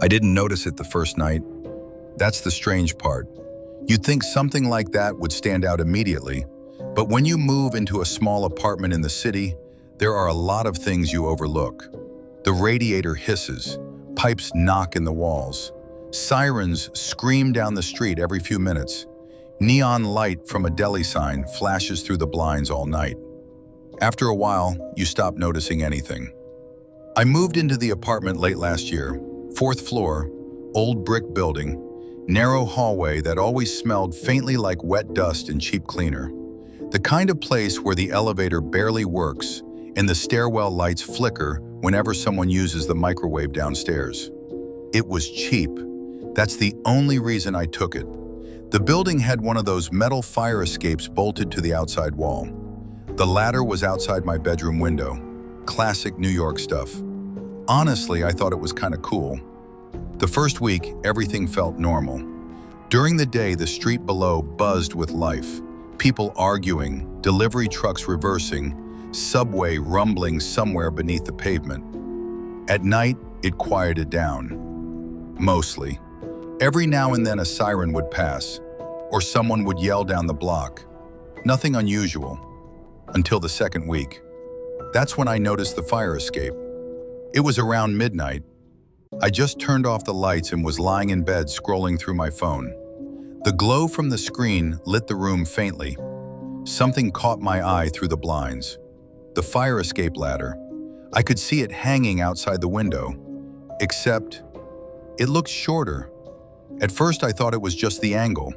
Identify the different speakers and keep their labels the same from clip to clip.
Speaker 1: I didn't notice it the first night. That's the strange part. You'd think something like that would stand out immediately, but when you move into a small apartment in the city, there are a lot of things you overlook. The radiator hisses, pipes knock in the walls, sirens scream down the street every few minutes, neon light from a deli sign flashes through the blinds all night. After a while, you stop noticing anything. I moved into the apartment late last year, 4th floor, old brick building, narrow hallway that always smelled faintly like wet dust and cheap cleaner. The kind of place where the elevator barely works and the stairwell lights flicker whenever someone uses the microwave downstairs. It was cheap. That's the only reason I took it. The building had one of those metal fire escapes bolted to the outside wall. The ladder was outside my bedroom window. Classic New York stuff. Honestly, I thought it was kind of cool. The first week, everything felt normal. During the day, the street below buzzed with life. People arguing, delivery trucks reversing, subway rumbling somewhere beneath the pavement. At night, it quieted down. Mostly. Every now and then a siren would pass, or someone would yell down the block. Nothing unusual. Until the second week. That's when I noticed the fire escape. It was around midnight. I just turned off the lights and was lying in bed scrolling through my phone. The glow from the screen lit the room faintly. Something caught my eye through the blinds. The fire escape ladder. I could see it hanging outside the window, except it looked shorter. At first I thought it was just the angle.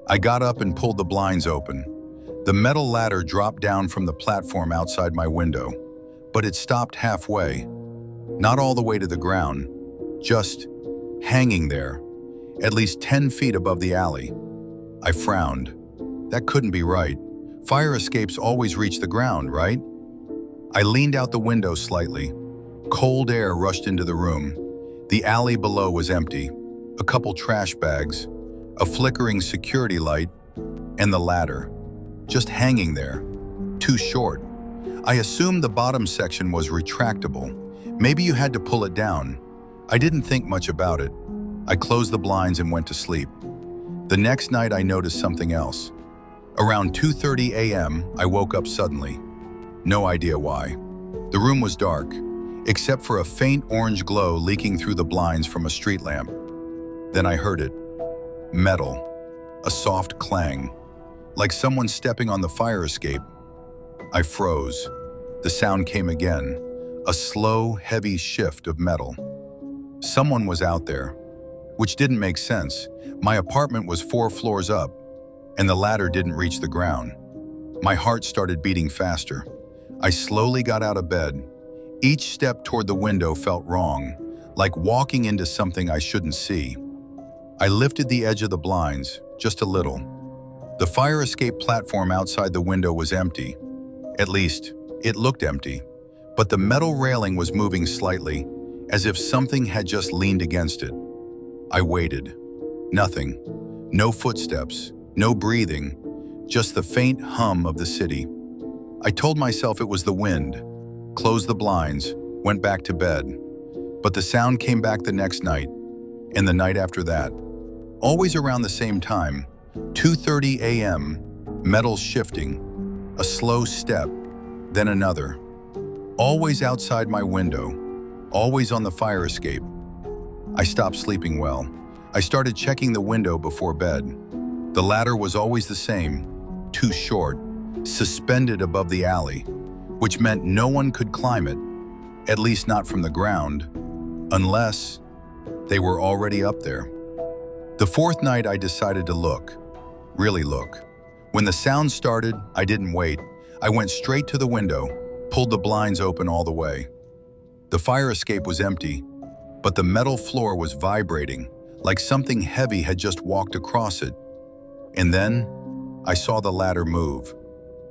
Speaker 1: I got up and pulled the blinds open. The metal ladder dropped down from the platform outside my window, but it stopped halfway. Not all the way to the ground, just hanging there, at least 10 feet above the alley. I frowned. That couldn't be right. Fire escapes always reach the ground, right? I leaned out the window slightly. Cold air rushed into the room. The alley below was empty. A couple trash bags, a flickering security light, and the ladder. Just hanging there. Too short. I assumed the bottom section was retractable. Maybe you had to pull it down. I didn't think much about it. I closed the blinds and went to sleep. The next night I noticed something else. Around 2:30 a.m., I woke up suddenly. No idea why. The room was dark, except for a faint orange glow leaking through the blinds from a street lamp. Then I heard it. Metal. A soft clang. Like someone stepping on the fire escape. I froze. The sound came again. A slow, heavy shift of metal. Someone was out there, which didn't make sense. My apartment was 4 floors up, and the ladder didn't reach the ground. My heart started beating faster. I slowly got out of bed. Each step toward the window felt wrong, like walking into something I shouldn't see. I lifted the edge of the blinds, just a little. The fire escape platform outside the window was empty. At least, it looked empty. But the metal railing was moving slightly, as if something had just leaned against it. I waited. Nothing. No footsteps, no breathing, just the faint hum of the city. I told myself it was the wind, closed the blinds, went back to bed. But the sound came back the next night, and the night after that. Always around the same time, 2:30 a.m., metal shifting, a slow step, then another. Always outside my window, always on the fire escape. I stopped sleeping well. I started checking the window before bed. The ladder was always the same, too short, suspended above the alley, which meant no one could climb it, at least not from the ground, unless they were already up there. The 4th night I decided to look, really look. When the sound started, I didn't wait. I went straight to the window, pulled the blinds open all the way. The fire escape was empty, but the metal floor was vibrating, like something heavy had just walked across it. And then, I saw the ladder move,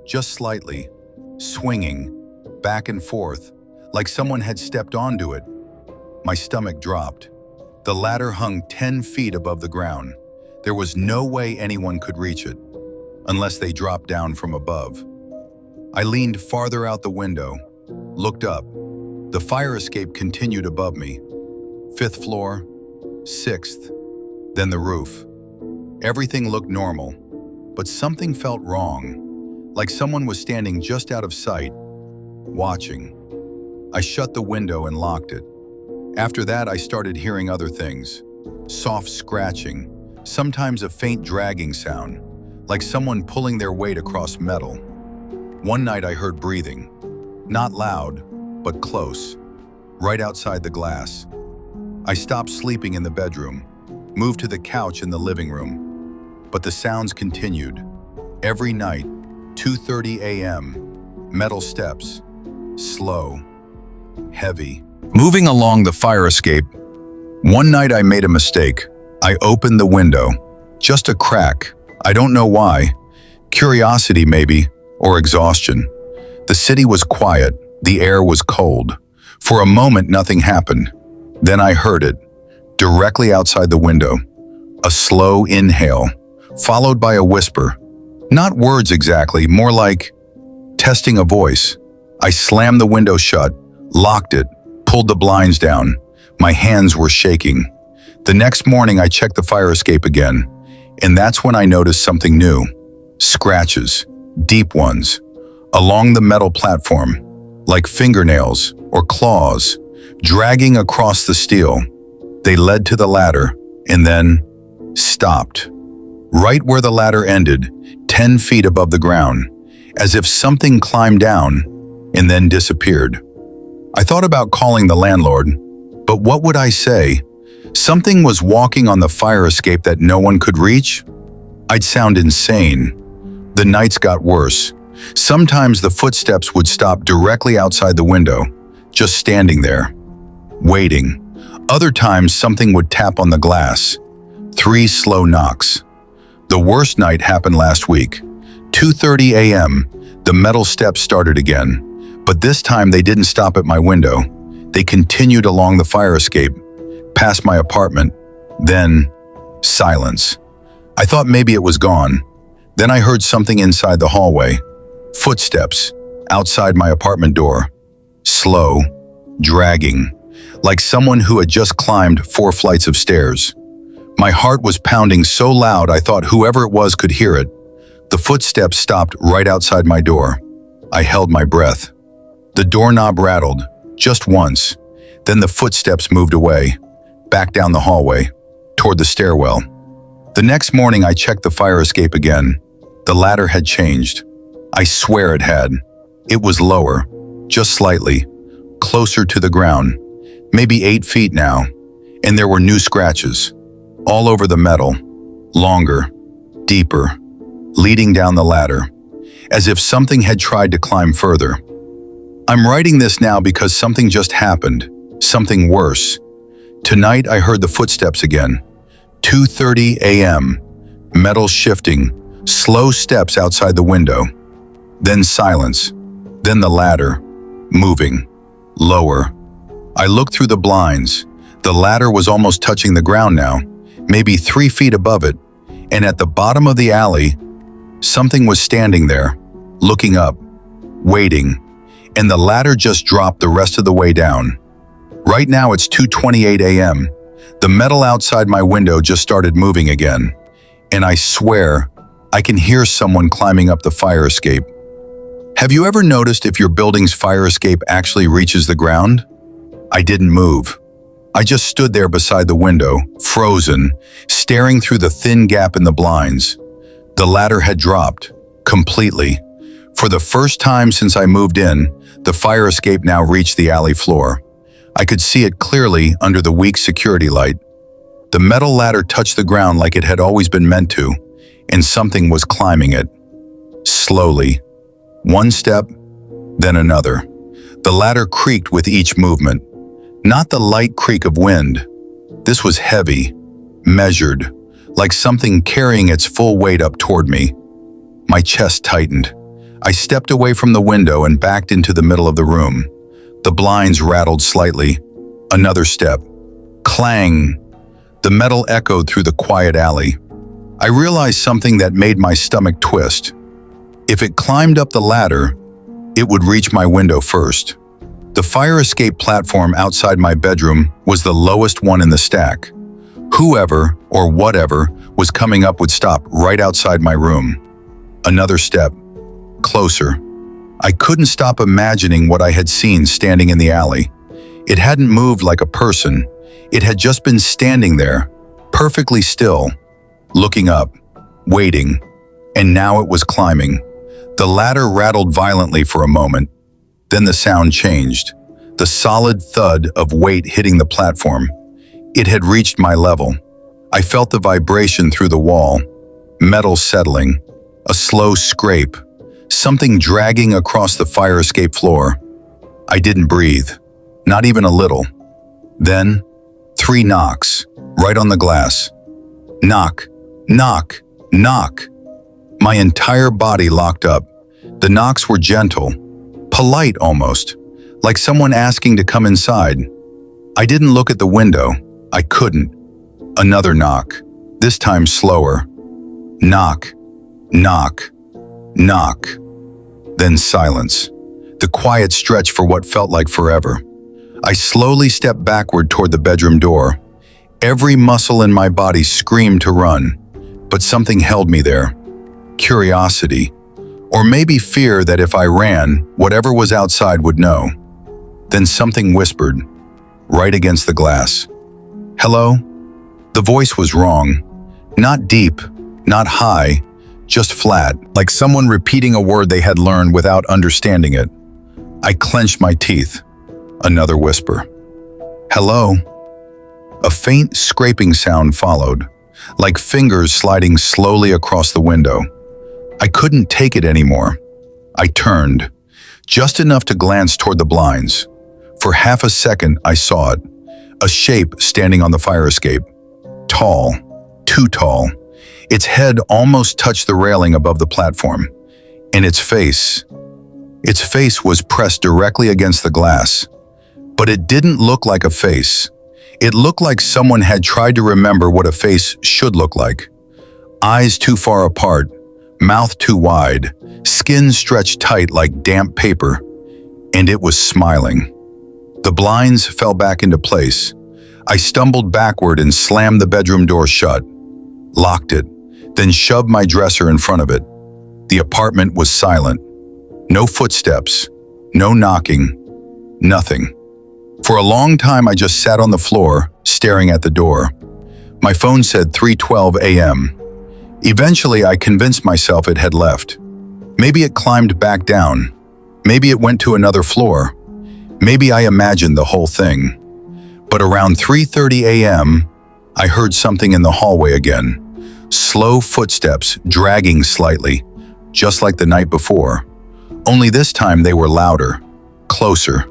Speaker 1: just slightly, swinging, back and forth, like someone had stepped onto it. My stomach dropped. The ladder hung 10 feet above the ground. There was no way anyone could reach it, unless they dropped down from above. I leaned farther out the window, looked up. The fire escape continued above me. 5th floor, Sixth, then the roof. Everything looked normal, but something felt wrong, like someone was standing just out of sight, watching. I shut the window and locked it. After that, I started hearing other things. Soft scratching, sometimes a faint dragging sound, like someone pulling their weight across metal. One night I heard breathing, not loud, but close, right outside the glass. I stopped sleeping in the bedroom, moved to the couch in the living room, but the sounds continued. Every night, 2:30 a.m., metal steps, slow, heavy. Moving along the fire escape, one night I made a mistake. I opened the window, just a crack. I don't know why. Curiosity maybe, or exhaustion. The city was quiet, the air was cold. For a moment nothing happened. Then I heard it, directly outside the window. A slow inhale, followed by a whisper. Not words exactly, more like testing a voice. I slammed the window shut, locked it, pulled the blinds down. My hands were shaking. The next morning I checked the fire escape again, and that's when I noticed something new. Scratches, deep ones, along the metal platform, like fingernails or claws, dragging across the steel. They led to the ladder, and then stopped. Right where the ladder ended, 10 feet above the ground, as if something climbed down and then disappeared. I thought about calling the landlord, but what would I say? Something was walking on the fire escape that no one could reach? I'd sound insane. The nights got worse. Sometimes the footsteps would stop directly outside the window, just standing there, waiting. Other times something would tap on the glass. 3 slow knocks. The worst night happened last week. 2:30 a.m., the metal steps started again, but this time they didn't stop at my window. They continued along the fire escape, past my apartment, then silence. I thought maybe it was gone. Then I heard something inside the hallway. Footsteps outside my apartment door. Slow, dragging, like someone who had just climbed 4 flights of stairs. My heart was pounding so loud I thought whoever it was could hear it. The footsteps stopped right outside my door. I held my breath. The doorknob rattled, just once. Then the footsteps moved away, back down the hallway, toward the stairwell. The next morning I checked the fire escape again. The ladder had changed. I swear it had. It was lower, just slightly, closer to the ground, maybe 8 feet now, and there were new scratches, all over the metal, longer, deeper, leading down the ladder, as if something had tried to climb further. I'm writing this now because something just happened, something worse. Tonight I heard the footsteps again. 2:30 a.m., metal shifting, slow steps outside the window. Then silence, then the ladder, moving, lower. I looked through the blinds. The ladder was almost touching the ground now, maybe 3 feet above it, and at the bottom of the alley, something was standing there, looking up, waiting, and the ladder just dropped the rest of the way down. Right now it's 2:28 a.m. The metal outside my window just started moving again, and I swear I can hear someone climbing up the fire escape. Have you ever noticed if your building's fire escape actually reaches the ground? I didn't move. I just stood there beside the window, frozen, staring through the thin gap in the blinds. The ladder had dropped, completely. For the first time since I moved in, the fire escape now reached the alley floor. I could see it clearly under the weak security light. The metal ladder touched the ground like it had always been meant to, and something was climbing it. Slowly. One step, then another. The ladder creaked with each movement. Not the light creak of wind. This was heavy, measured, like something carrying its full weight up toward me. My chest tightened. I stepped away from the window and backed into the middle of the room. The blinds rattled slightly. Another step. Clang. The metal echoed through the quiet alley. I realized something that made my stomach twist. If it climbed up the ladder, it would reach my window first. The fire escape platform outside my bedroom was the lowest one in the stack. Whoever or whatever was coming up would stop right outside my room. Another step. Closer. I couldn't stop imagining what I had seen standing in the alley. It hadn't moved like a person. It had just been standing there, perfectly still, looking up, waiting, and now it was climbing. The ladder rattled violently for a moment. Then the sound changed. The solid thud of weight hitting the platform. It had reached my level. I felt the vibration through the wall, metal settling, a slow scrape, something dragging across the fire escape floor. I didn't breathe, not even a little. Then, 3 knocks, right on the glass. Knock, knock, knock. My entire body locked up. The knocks were gentle, polite almost, like someone asking to come inside. I didn't look at the window. I couldn't. Another knock, this time slower. Knock, knock, knock. Then silence. The quiet stretched for what felt like forever. I slowly stepped backward toward the bedroom door. Every muscle in my body screamed to run, but something held me there. Curiosity, or maybe fear that if I ran, whatever was outside would know. Then something whispered, right against the glass. Hello? The voice was wrong. Not deep, not high, just flat, like someone repeating a word they had learned without understanding it. I clenched my teeth. Another whisper. Hello? A faint scraping sound followed, like fingers sliding slowly across the window. I couldn't take it anymore. I turned, just enough to glance toward the blinds. For half a second, I saw it. A shape standing on the fire escape. Tall, too tall. Its head almost touched the railing above the platform. And its face was pressed directly against the glass. But it didn't look like a face. It looked like someone had tried to remember what a face should look like. Eyes too far apart, mouth too wide, skin stretched tight like damp paper. And it was smiling. The blinds fell back into place. I stumbled backward and slammed the bedroom door shut, locked it, then shoved my dresser in front of it. The apartment was silent. No footsteps, no knocking, nothing. For a long time, I just sat on the floor, staring at the door. My phone said 3:12 a.m. Eventually, I convinced myself it had left. Maybe it climbed back down. Maybe it went to another floor. Maybe I imagined the whole thing. But around 3:30 a.m., I heard something in the hallway again. Slow footsteps dragging slightly, just like the night before. Only this time they were louder, closer.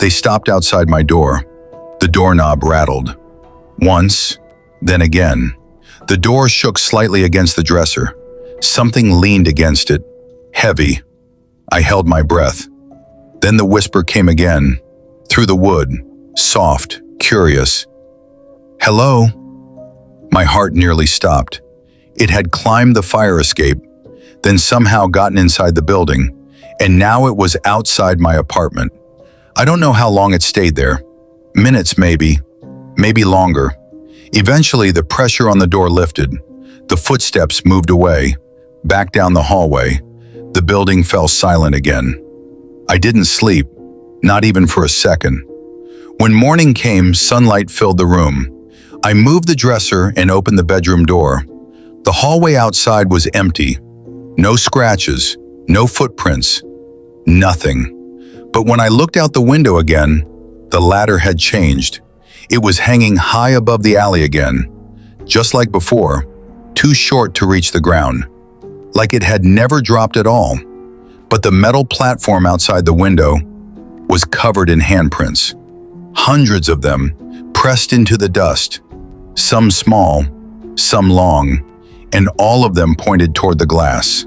Speaker 1: They stopped outside my door. The doorknob rattled. Once, then again. The door shook slightly against the dresser. Something leaned against it, heavy. I held my breath. Then the whisper came again, through the wood, soft, curious. Hello? My heart nearly stopped. It had climbed the fire escape, then somehow gotten inside the building, and now it was outside my apartment. I don't know how long it stayed there. Minutes maybe longer. Eventually, the pressure on the door lifted. The footsteps moved away, back down the hallway. The building fell silent again. I didn't sleep, not even for a second. When morning came, sunlight filled the room. I moved the dresser and opened the bedroom door. The hallway outside was empty. No scratches, no footprints, nothing. But when I looked out the window again, the ladder had changed. It was hanging high above the alley again, just like before, too short to reach the ground, like it had never dropped at all. But the metal platform outside the window was covered in handprints, hundreds of them, pressed into the dust, some small, some long, and all of them pointed toward the glass.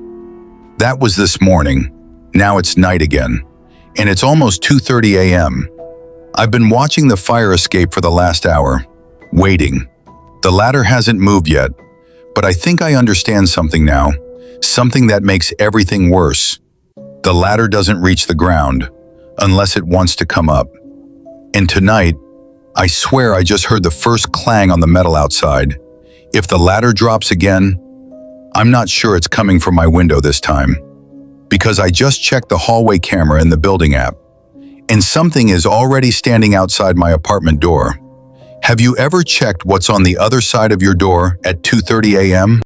Speaker 1: That was this morning. Now it's night again, and it's almost 2:30 a.m. I've been watching the fire escape for the last hour, waiting. The ladder hasn't moved yet, but I think I understand something now, something that makes everything worse. The ladder doesn't reach the ground unless it wants to come up. And tonight, I swear I just heard the first clang on the metal outside. If the ladder drops again, I'm not sure it's coming from my window this time, because I just checked the hallway camera in the building app, and something is already standing outside my apartment door. Have you ever checked what's on the other side of your door at 2:30 a.m.?